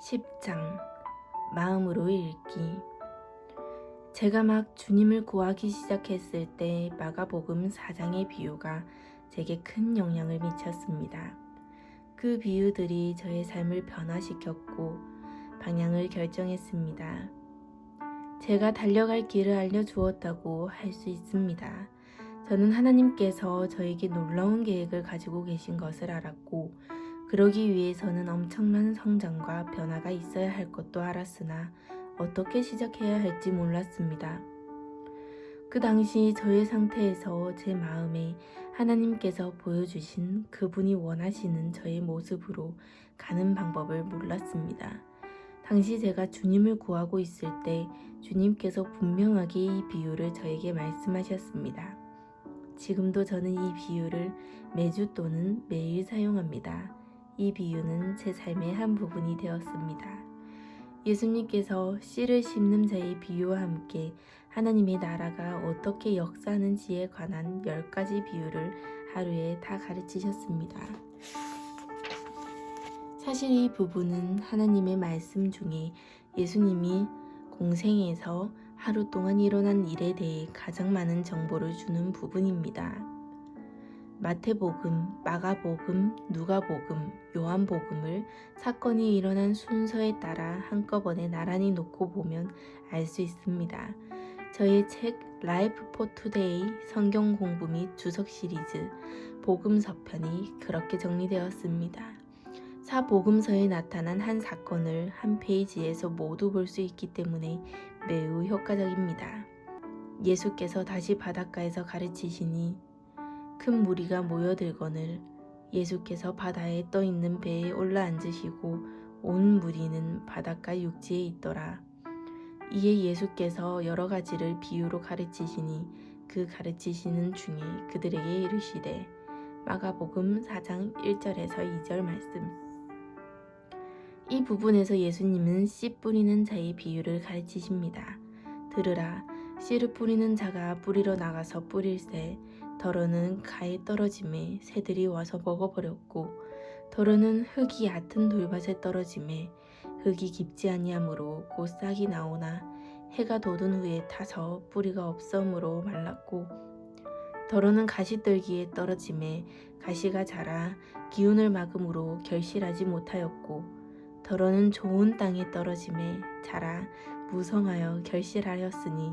10장 마음으로 읽기. 제가 막 주님을 구하기 시작했을 때 마가복음 4장의 비유가 제게 큰 영향을 미쳤습니다. 그 비유들이 저의 삶을 변화시켰고 방향을 결정했습니다. 제가 달려갈 길을 알려주었다고 할 수 있습니다. 저는 하나님께서 저에게 놀라운 계획을 가지고 계신 것을 알았고, 그러기 위해서는 엄청난 성장과 변화가 있어야 할 것도 알았으나 어떻게 시작해야 할지 몰랐습니다. 그 당시 저의 상태에서 제 마음에 하나님께서 보여주신 그분이 원하시는 저의 모습으로 가는 방법을 몰랐습니다. 당시 제가 주님을 구하고 있을 때 주님께서 분명하게 이 비유를 저에게 말씀하셨습니다. 지금도 저는 이 비유를 매주 또는 매일 사용합니다. 이 비유는 제 삶의 한 부분이 되었습니다. 예수님께서 씨를 심는 자의 비유와 함께 하나님의 나라가 어떻게 역사하는지에 관한 10가지 비유를 하루에 다 가르치셨습니다. 사실 이 부분은 하나님의 말씀 중에 예수님이 공생에서 하루 동안 일어난 일에 대해 가장 많은 정보를 주는 부분입니다. 마태복음, 마가복음, 누가복음, 요한복음을 사건이 일어난 순서에 따라 한꺼번에 나란히 놓고 보면 알 수 있습니다. 저의 책 라이프 포 투데이 성경 공부 및 주석 시리즈 복음서편이 그렇게 정리되었습니다. 사복음서에 나타난 한 사건을 한 페이지에서 모두 볼 수 있기 때문에 매우 효과적입니다. 예수께서 다시 바닷가에서 가르치시니 큰 무리가 모여들거늘 예수께서 바다에 떠있는 배에 올라앉으시고 온 무리는 바닷가 육지에 있더라. 이에 예수께서 여러 가지를 비유로 가르치시니 그 가르치시는 중에 그들에게 이르시되. 마가복음 4장 1절에서 2절 말씀. 이 부분에서 예수님은 씨 뿌리는 자의 비유를 가르치십니다. 들으라. 씨를 뿌리는 자가 뿌리러 나가서 뿌릴새 더러는 가에 떨어짐에 새들이 와서 먹어버렸고, 더러는 흙이 얕은 돌밭에 떨어짐에 흙이 깊지 아니하므로 곧 싹이 나오나 해가 돋은 후에 타서 뿌리가 없어므로 말랐고, 더러는 가시떨기에 떨어짐에 가시가 자라 기운을 막음으로 결실하지 못하였고, 더러는 좋은 땅에 떨어짐에 자라 무성하여 결실하였으니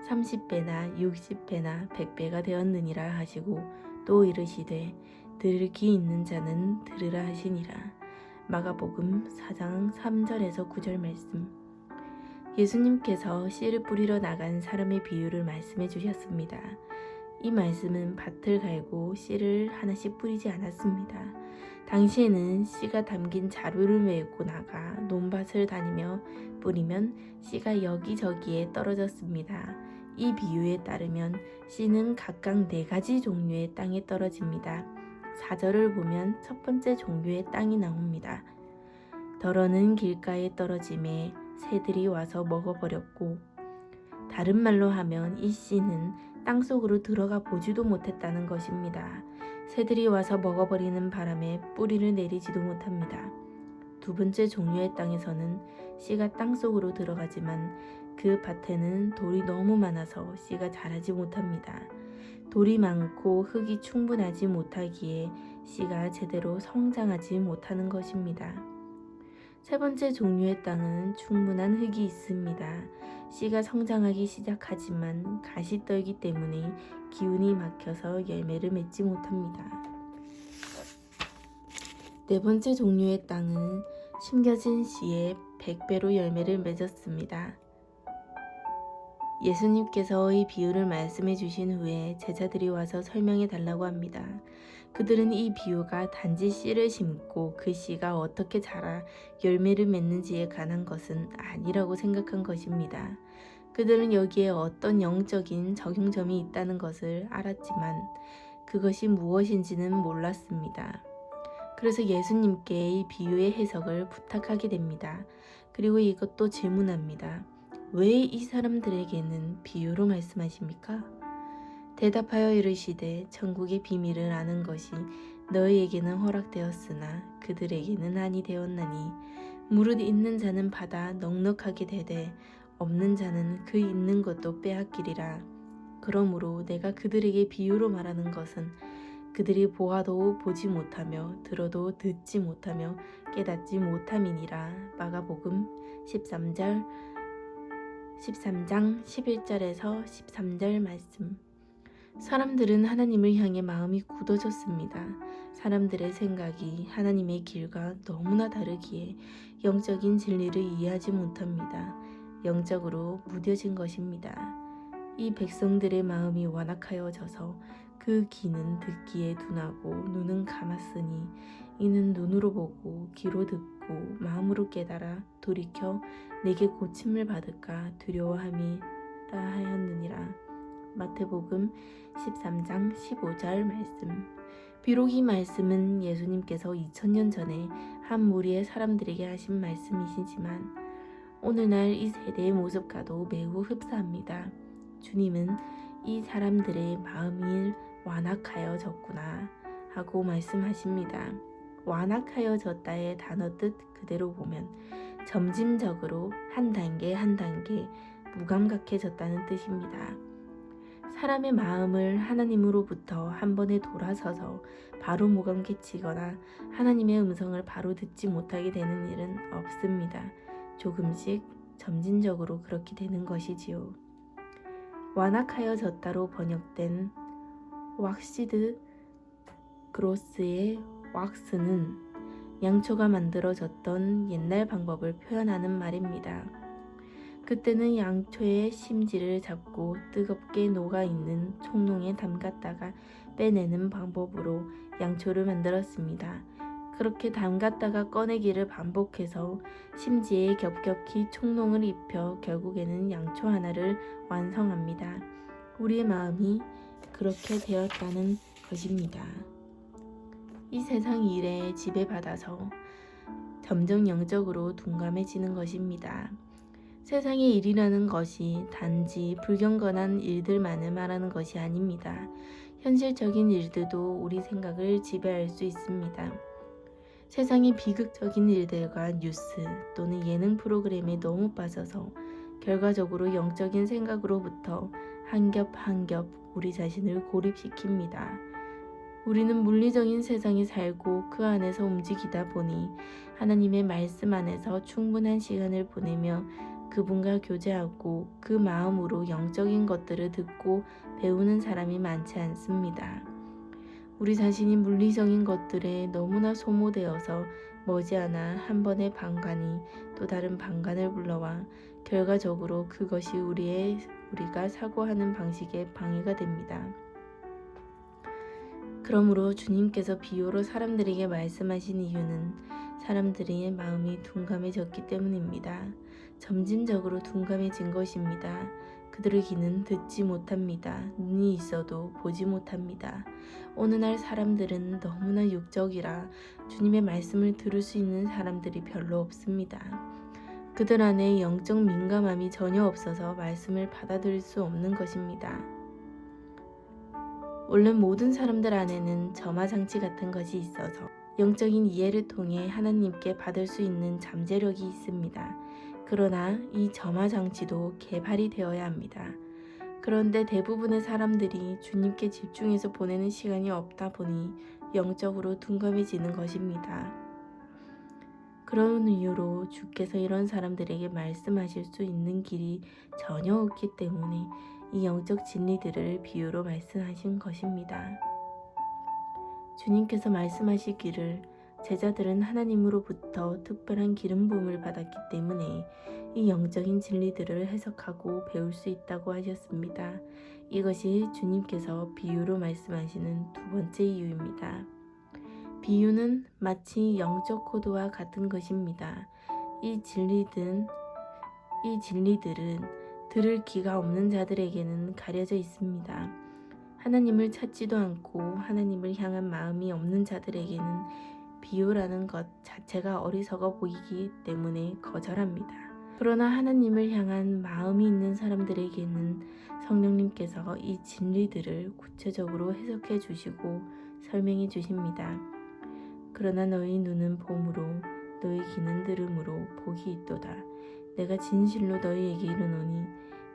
30배나 60배나 100배가 되었느니라 하시고, 또 이르시되 들을 귀 있는 자는 들으라 하시니라. 마가복음 4장 3절에서 9절 말씀. 예수님께서 씨를 뿌리러 나간 사람의 비유를 말씀해 주셨습니다. 이 말씀은 밭을 갈고 씨를 하나씩 뿌리지 않았습니다. 당시에는 씨가 담긴 자루를 메고 나가 논밭을 다니며 뿌리면 씨가 여기저기에 떨어졌습니다. 이 비유에 따르면 씨는 각각 4가지 종류의 땅에 떨어집니다. 4절을 보면 첫 번째 종류의 땅이 나옵니다. 더러는 길가에 떨어짐에 새들이 와서 먹어버렸고, 다른 말로 하면 이 씨는 땅속으로 들어가 보지도 못했다는 것입니다. 새들이 와서 먹어버리는 바람에 뿌리를 내리지도 못합니다. 두 번째 종류의 땅에서는 씨가 땅속으로 들어가지만 그 밭에는 돌이 너무 많아서 씨가 자라지 못합니다. 돌이 많고 흙이 충분하지 못하기에 씨가 제대로 성장하지 못하는 것입니다. 세 번째 종류의 땅은 충분한 흙이 있습니다. 씨가 성장하기 시작하지만 가시 떨기 때문에 기운이 막혀서 열매를 맺지 못합니다. 네 번째 종류의 땅은 심겨진 씨에 100배로 열매를 맺었습니다. 예수님께서 이 비유를 말씀해 주신 후에 제자들이 와서 설명해 달라고 합니다. 그들은 이 비유가 단지 씨를 심고 그 씨가 어떻게 자라 열매를 맺는지에 관한 것은 아니라고 생각한 것입니다. 그들은 여기에 어떤 영적인 적용점이 있다는 것을 알았지만 그것이 무엇인지는 몰랐습니다. 그래서 예수님께 이 비유의 해석을 부탁하게 됩니다. 그리고 이것도 질문합니다. 왜 이 사람들에게는 비유로 말씀하십니까? 대답하여 이르시되 천국의 비밀을 아는 것이 너희에게는 허락되었으나 그들에게는 아니 되었나니 무릇 있는 자는 받아 넉넉하게 되되 없는 자는 그 있는 것도 빼앗기리라. 그러므로 내가 그들에게 비유로 말하는 것은 그들이 보아도 보지 못하며 들어도 듣지 못하며 깨닫지 못함이니라. 마가복음 13장 11절에서 13절 말씀. 사람들은 하나님을 향해 마음이 굳어졌습니다. 사람들의 생각이 하나님의 길과 너무나 다르기에 영적인 진리를 이해하지 못합니다. 영적으로 무뎌진 것입니다. 이 백성들의 마음이 완악하여져서 그 귀는 듣기에 둔하고 눈은 감았으니 이는 눈으로 보고 귀로 듣고 마음으로 깨달아 돌이켜 내게 고침을 받을까 두려워함이라 하였느니라. 마태복음 13장 15절 말씀. 비록 이 말씀은 예수님께서 2000년 전에 한 무리의 사람들에게 하신 말씀이시지만 오늘날 이 세대의 모습과도 매우 흡사합니다. 주님은 이 사람들의 마음이 완악하여졌구나 하고 말씀하십니다. 완악하여졌다의 단어 뜻 그대로 보면 점진적으로 한 단계 한 단계 무감각해졌다는 뜻입니다. 사람의 마음을 하나님으로부터 한 번에 돌아서서 바로 무감개치거나 하나님의 음성을 바로 듣지 못하게 되는 일은 없습니다. 조금씩 점진적으로 그렇게 되는 것이지요. 완악하여졌다로 번역된 왁시드 그로스의 왁스는 양초가 만들어졌던 옛날 방법을 표현하는 말입니다. 그때는 양초의 심지를 잡고 뜨겁게 녹아있는 총롱에 담갔다가 빼내는 방법으로 양초를 만들었습니다. 그렇게 담갔다가 꺼내기를 반복해서 심지에 겹겹이 총롱을 입혀 결국에는 양초 하나를 완성합니다. 우리의 마음이 그렇게 되었다는 것입니다. 이 세상 일에 지배받아서 점점 영적으로 둔감해지는 것입니다. 세상의 일이라는 것이 단지 불경건한 일들만을 말하는 것이 아닙니다. 현실적인 일들도 우리 생각을 지배할 수 있습니다. 세상의 비극적인 일들과 뉴스 또는 예능 프로그램에 너무 빠져서 결과적으로 영적인 생각으로부터 한 겹 한 겹 우리 자신을 고립시킵니다. 우리는 물리적인 세상에 살고 그 안에서 움직이다 보니 하나님의 말씀 안에서 충분한 시간을 보내며 그분과 교제하고 그 마음으로 영적인 것들을 듣고 배우는 사람이 많지 않습니다. 우리 자신이 물리적인 것들에 너무나 소모되어서 머지않아 한 번의 방관이 또 다른 방관을 불러와 결과적으로 그것이 우리가 사고하는 방식에 방해가 됩니다. 그러므로 주님께서 비유로 사람들에게 말씀하신 이유는 사람들의 마음이 둔감해졌기 때문입니다. 점진적으로 둔감해진 것입니다. 그들의 귀는 듣지 못합니다. 눈이 있어도 보지 못합니다. 오늘날 사람들은 너무나 육적이라 주님의 말씀을 들을 수 있는 사람들이 별로 없습니다. 그들 안에 영적 민감함이 전혀 없어서 말씀을 받아들일 수 없는 것입니다. 원래 모든 사람들 안에는 점화장치 같은 것이 있어서 영적인 이해를 통해 하나님께 받을 수 있는 잠재력이 있습니다. 그러나 이 점화장치도 개발이 되어야 합니다. 그런데 대부분의 사람들이 주님께 집중해서 보내는 시간이 없다 보니 영적으로 둔감해지는 것입니다. 그런 이유로 주께서 이런 사람들에게 말씀하실 수 있는 길이 전혀 없기 때문에 이 영적 진리들을 비유로 말씀하신 것입니다. 주님께서 말씀하시기를 제자들은 하나님으로부터 특별한 기름 부음을 받았기 때문에 이 영적인 진리들을 해석하고 배울 수 있다고 하셨습니다. 이것이 주님께서 비유로 말씀하시는 두 번째 이유입니다. 비유는 마치 영적 코드와 같은 것입니다. 이 진리들은 들을 귀가 없는 자들에게는 가려져 있습니다. 하나님을 찾지도 않고 하나님을 향한 마음이 없는 자들에게는 비유라는 것 자체가 어리석어 보이기 때문에 거절합니다. 그러나 하나님을 향한 마음이 있는 사람들에게는 성령님께서 이 진리들을 구체적으로 해석해 주시고 설명해 주십니다. 그러나 너희 눈은 봄으로 너희 귀는 들음으로 복이 있도다. 내가 진실로 너희에게 이르노니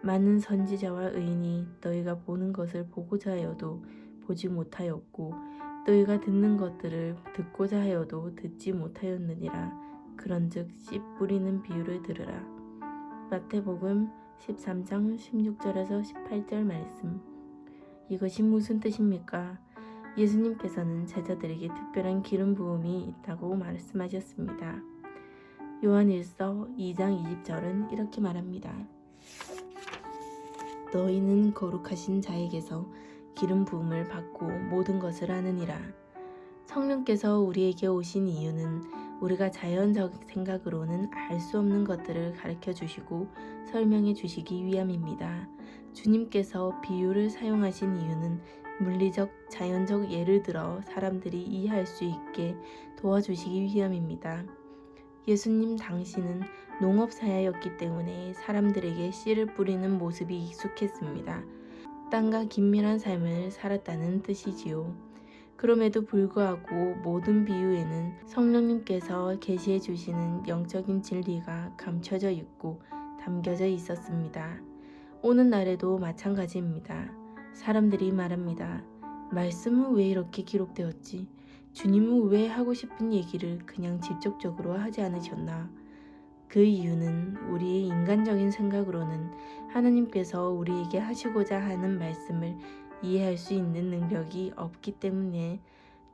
많은 선지자와 의인이 너희가 보는 것을 보고자 하여도 보지 못하였고 너희가 듣는 것들을 듣고자 하여도 듣지 못하였느니라. 그런즉 씨 뿌리는 비유를 들으라. 마태복음 13장 16절에서 18절 말씀. 이것이 무슨 뜻입니까? 예수님께서는 제자들에게 특별한 기름 부음이 있다고 말씀하셨습니다. 요한일서 2장 20절은 이렇게 말합니다. 너희는 거룩하신 자에게서 기름 부음을 받고 모든 것을 아느니라. 성령께서 우리에게 오신 이유는 우리가 자연적 생각으로는 알 수 없는 것들을 가르쳐 주시고 설명해 주시기 위함입니다. 주님께서 비유를 사용하신 이유는 물리적, 자연적 예를 들어 사람들이 이해할 수 있게 도와주시기 위함입니다. 예수님 당시는 농업사야였기 때문에 사람들에게 씨를 뿌리는 모습이 익숙했습니다. 땅과 긴밀한 삶을 살았다는 뜻이지요. 그럼에도 불구하고 모든 비유에는 성령님께서 계시해 주시는 영적인 진리가 감춰져 있고 담겨져 있었습니다. 오늘날에도 마찬가지입니다. 사람들이 말합니다. 말씀은 왜 이렇게 기록되었지? 주님은 왜 하고 싶은 얘기를 그냥 직접적으로 하지 않으셨나? 그 이유는 우리의 인간적인 생각으로는 하나님께서 우리에게 하시고자 하는 말씀을 이해할 수 있는 능력이 없기 때문에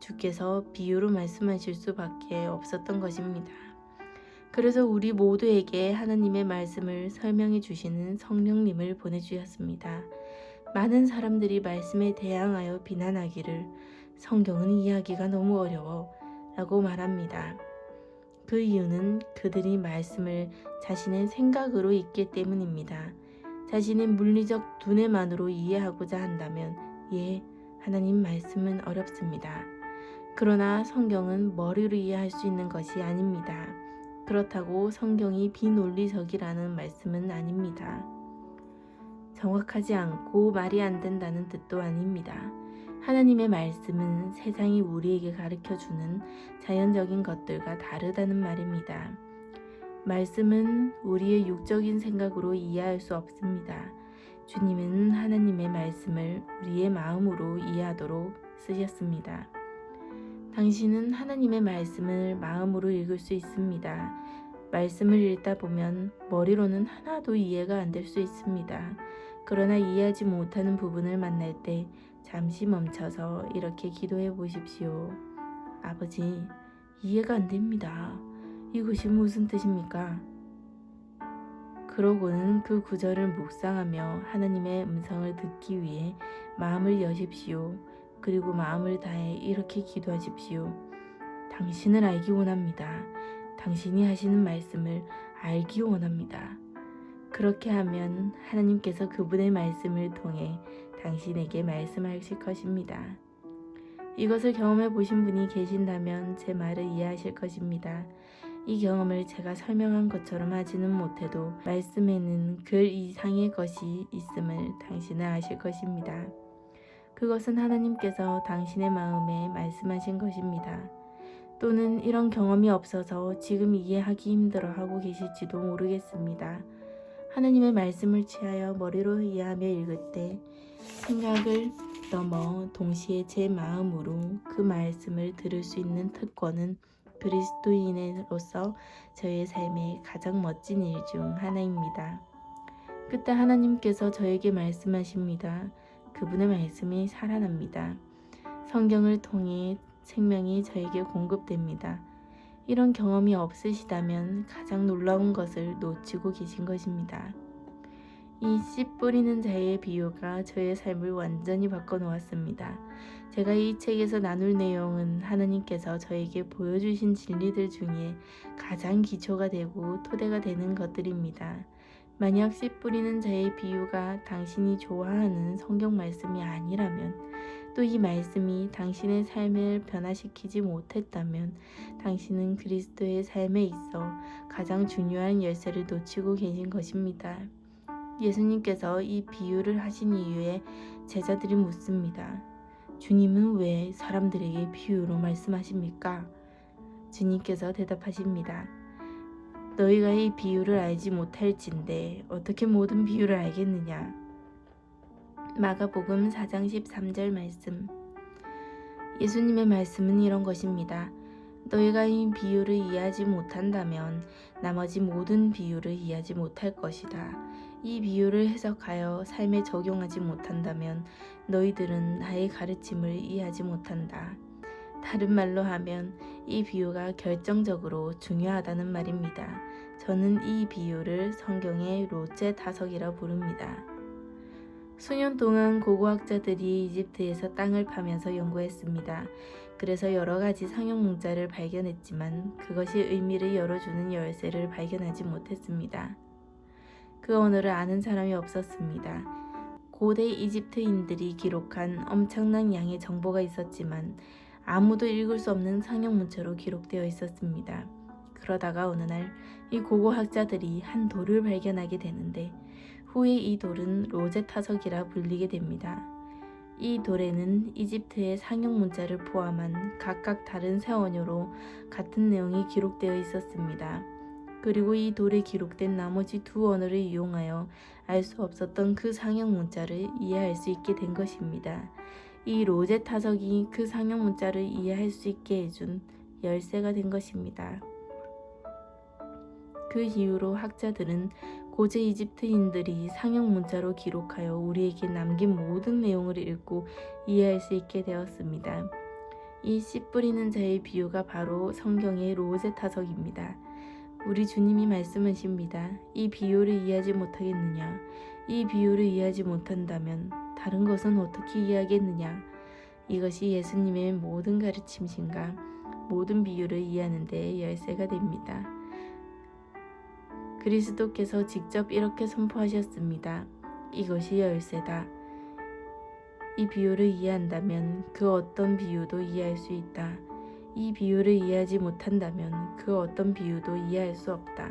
주께서 비유로 말씀하실 수밖에 없었던 것입니다. 그래서 우리 모두에게 하나님의 말씀을 설명해 주시는 성령님을 보내주셨습니다. 많은 사람들이 말씀에 대항하여 비난하기를 성경은 이해하기가 너무 어려워 라고 말합니다. 그 이유는 그들이 말씀을 자신의 생각으로 읽기 때문입니다. 자신의 물리적 두뇌만으로 이해하고자 한다면 하나님 말씀은 어렵습니다. 그러나 성경은 머리로 이해할 수 있는 것이 아닙니다. 그렇다고 성경이 비논리적이라는 말씀은 아닙니다. 정확하지 않고 말이 안 된다는 뜻도 아닙니다. 하나님의 말씀은 세상이 우리에게 가르쳐주는 자연적인 것들과 다르다는 말입니다. 말씀은 우리의 육적인 생각으로 이해할 수 없습니다. 주님은 하나님의 말씀을 우리의 마음으로 이해하도록 쓰셨습니다. 당신은 하나님의 말씀을 마음으로 읽을 수 있습니다. 말씀을 읽다 보면 머리로는 하나도 이해가 안 될 수 있습니다. 그러나 이해하지 못하는 부분을 만날 때 잠시 멈춰서 이렇게 기도해 보십시오. 아버지, 이해가 안 됩니다. 이것이 무슨 뜻입니까? 그러고는 그 구절을 묵상하며 하나님의 음성을 듣기 위해 마음을 여십시오. 그리고 마음을 다해 이렇게 기도하십시오. 당신을 알기 원합니다. 당신이 하시는 말씀을 알기 원합니다. 그렇게 하면 하나님께서 그분의 말씀을 통해 당신에게 말씀하실 것입니다. 이것을 경험해 보신 분이 계신다면 제 말을 이해하실 것입니다. 이 경험을 제가 설명한 것처럼 하지는 못해도 말씀에는 그 이상의 것이 있음을 당신은 아실 것입니다. 그것은 하나님께서 당신의 마음에 말씀하신 것입니다. 또는 이런 경험이 없어서 지금 이해하기 힘들어하고 계실지도 모르겠습니다. 하나님의 말씀을 취하여 머리로 이해하며 읽을 때 생각을 넘어 동시에 제 마음으로 그 말씀을 들을 수 있는 특권은 그리스도인으로서 저의 삶의 가장 멋진 일 중 하나입니다. 그때 하나님께서 저에게 말씀하십니다. 그분의 말씀이 살아납니다. 성경을 통해 생명이 저에게 공급됩니다. 이런 경험이 없으시다면 가장 놀라운 것을 놓치고 계신 것입니다. 이 씨 뿌리는 자의 비유가 저의 삶을 완전히 바꿔놓았습니다. 제가 이 책에서 나눌 내용은 하나님께서 저에게 보여주신 진리들 중에 가장 기초가 되고 토대가 되는 것들입니다. 만약 씨 뿌리는 자의 비유가 당신이 좋아하는 성경 말씀이 아니라면, 또 이 말씀이 당신의 삶을 변화시키지 못했다면 당신은 그리스도의 삶에 있어 가장 중요한 열쇠를 놓치고 계신 것입니다. 예수님께서 이 비유를 하신 이유에 제자들이 묻습니다. 주님은 왜 사람들에게 비유로 말씀하십니까? 주님께서 대답하십니다. 너희가 이 비유를 알지 못할진대 어떻게 모든 비유를 알겠느냐. 마가복음 4장 13절 말씀. 예수님의 말씀은 이런 것입니다. 너희가 이 비유를 이해하지 못한다면 나머지 모든 비유를 이해하지 못할 것이다. 이 비유를 해석하여 삶에 적용하지 못한다면 너희들은 나의 가르침을 이해하지 못한다. 다른 말로 하면 이 비유가 결정적으로 중요하다는 말입니다. 저는 이 비유를 성경의 롯의 타석이라 부릅니다. 수년 동안 고고학자들이 이집트에서 땅을 파면서 연구했습니다. 그래서 여러 가지 상형 문자를 발견했지만 그것이 의미를 열어주는 열쇠를 발견하지 못했습니다. 그 언어를 아는 사람이 없었습니다. 고대 이집트인들이 기록한 엄청난 양의 정보가 있었지만 아무도 읽을 수 없는 상형 문자로 기록되어 있었습니다. 그러다가 어느 날 이 고고학자들이 한 돌을 발견하게 되는데 후에 이 돌은 로제타석이라 불리게 됩니다. 이 돌에는 이집트의 상형 문자를 포함한 각각 다른 세 언어로 같은 내용이 기록되어 있었습니다. 그리고 이 돌에 기록된 나머지 두 언어를 이용하여 알 수 없었던 그 상형 문자를 이해할 수 있게 된 것입니다. 이 로제타석이 그 상형 문자를 이해할 수 있게 해준 열쇠가 된 것입니다. 그 이후로 학자들은 고대 이집트인들이 상형 문자로 기록하여 우리에게 남긴 모든 내용을 읽고 이해할 수 있게 되었습니다. 이 씨 뿌리는 자의 비유가 바로 성경의 로제타석입니다. 우리 주님이 말씀하십니다. 이 비유를 이해하지 못하겠느냐? 이 비유를 이해하지 못한다면 다른 것은 어떻게 이해하겠느냐? 이것이 예수님의 모든 가르침신가 모든 비유를 이해하는 데 열쇠가 됩니다. 그리스도께서 직접 이렇게 선포하셨습니다. 이것이 열쇠다. 이 비유를 이해한다면 그 어떤 비유도 이해할 수 있다. 이 비유를 이해하지 못한다면 그 어떤 비유도 이해할 수 없다.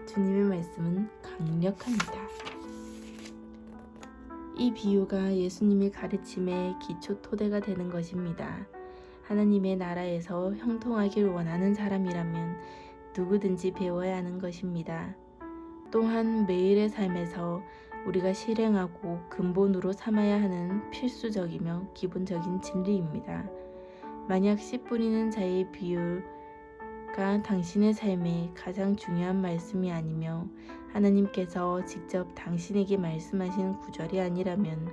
주님의 말씀은 강력합니다. 이 비유가 예수님의 가르침의 기초 토대가 되는 것입니다. 하나님의 나라에서 형통하길 원하는 사람이라면 누구든지 배워야 하는 것입니다. 또한 매일의 삶에서 우리가 실행하고 근본으로 삼아야 하는 필수적이며 기본적인 진리입니다. 만약 씨 뿌리는 자의 비유가 당신의 삶에 가장 중요한 말씀이 아니며 하나님께서 직접 당신에게 말씀하신 구절이 아니라면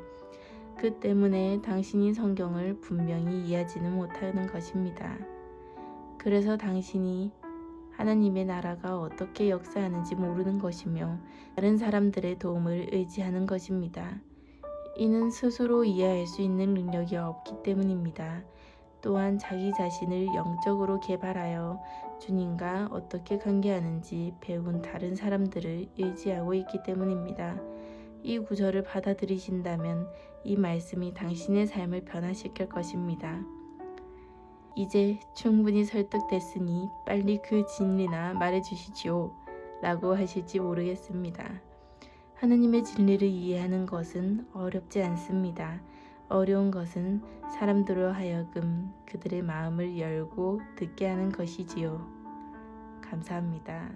그 때문에 당신이 성경을 분명히 이해하지는 못하는 것입니다. 그래서 당신이 하나님의 나라가 어떻게 역사하는지 모르는 것이며 다른 사람들의 도움을 의지하는 것입니다. 이는 스스로 이해할 수 있는 능력이 없기 때문입니다. 또한 자기 자신을 영적으로 개발하여 주님과 어떻게 관계하는지 배운 다른 사람들을 의지하고 있기 때문입니다. 이 구절을 받아들이신다면 이 말씀이 당신의 삶을 변화시킬 것입니다. 이제 충분히 설득됐으니 빨리 그 진리나 말해주시지요 라고 하실지 모르겠습니다. 하나님의 진리를 이해하는 것은 어렵지 않습니다. 어려운 것은 사람들로 하여금 그들의 마음을 열고 듣게 하는 것이지요. 감사합니다.